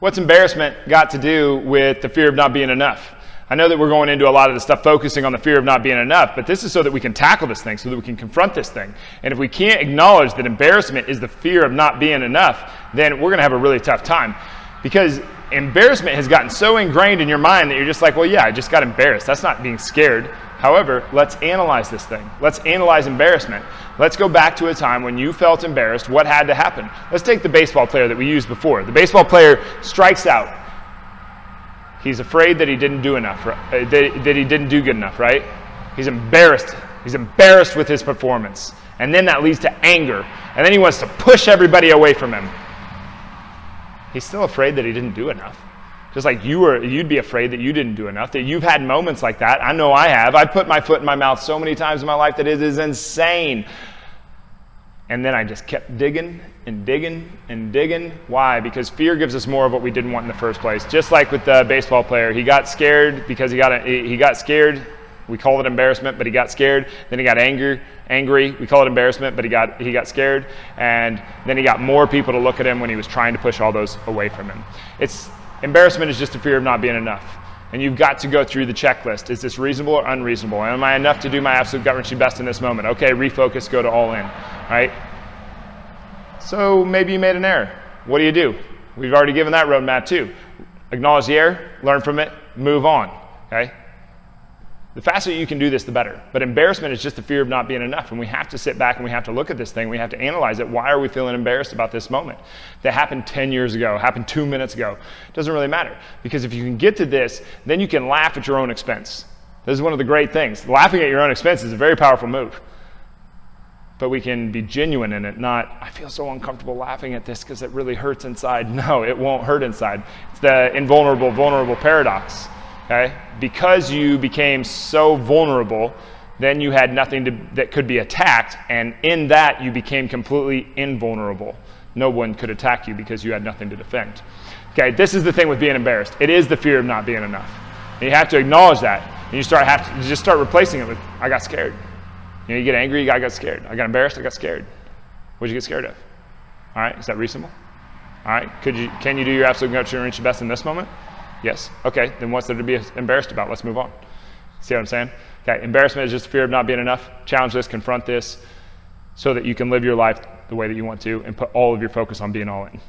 What's embarrassment got to do with the fear of not being enough? I know that we're going into a lot of the stuff focusing on the fear of not being enough, but this is so that we can tackle this thing, so that we can confront this thing. And if we can't acknowledge that embarrassment is the fear of not being enough, then we're going to have a really tough time. Because embarrassment has gotten so ingrained in your mind that you're just like, well, yeah, I just got embarrassed. That's not being scared. However, let's analyze this thing. Let's analyze embarrassment. Let's go back to a time when you felt embarrassed. What had to happen? Let's take the baseball player that we used before. The baseball player strikes out. He's afraid that he didn't do enough, that he didn't do good enough, right? He's embarrassed. He's embarrassed with his performance. And then that leads to anger. And then he wants to push everybody away from him. He's still afraid that he didn't do enough. Just like you'd be afraid that you didn't do enough, that you've had moments like that. I know I have. I've put my foot in my mouth so many times in my life that it is insane. And then I just kept digging and digging and digging. Why? Because fear gives us more of what we didn't want in the first place. Just like with the baseball player. He got scared because he got scared. We call it embarrassment, but he got scared. Then he got angry. We call it embarrassment, but he got scared. And then he got more people to look at him when he was trying to push all those away from him. Embarrassment is just a fear of not being enough. And you've got to go through the checklist. Is this reasonable or unreasonable? Am I enough to do my absolute gut-wrenching best in this moment? Okay, refocus, go to all in, right? So maybe you made an error. What do? We've already given that roadmap too. Acknowledge the error, learn from it, move on, okay? The faster you can do this, the better. But embarrassment is just the fear of not being enough. And we have to sit back and we have to look at this thing. We have to analyze it. Why are we feeling embarrassed about this moment? That happened 10 years ago, happened 2 minutes ago. It doesn't really matter. Because if you can get to this, then you can laugh at your own expense. This is one of the great things. Laughing at your own expense is a very powerful move. But we can be genuine in it, not, I feel so uncomfortable laughing at this because it really hurts inside. No, it won't hurt inside. It's the vulnerable paradox. Okay? Because you became so vulnerable, then you had nothing that could be attacked, and in that you became completely invulnerable. No one could attack you because you had nothing to defend. Okay, this is the thing with being embarrassed. It is the fear of not being enough. And you have to acknowledge that, and you just start replacing it with, I got scared. You get angry, I got scared. I got embarrassed, I got scared. What did you get scared of? All right, is that reasonable? All right, can you do your absolute gut-wrenching best in this moment? Yes. Okay, then what's there to be embarrassed about? Let's move on. See what I'm saying? Okay, embarrassment is just fear of not being enough. Challenge this, confront this, so that you can live your life the way that you want to and put all of your focus on being all in.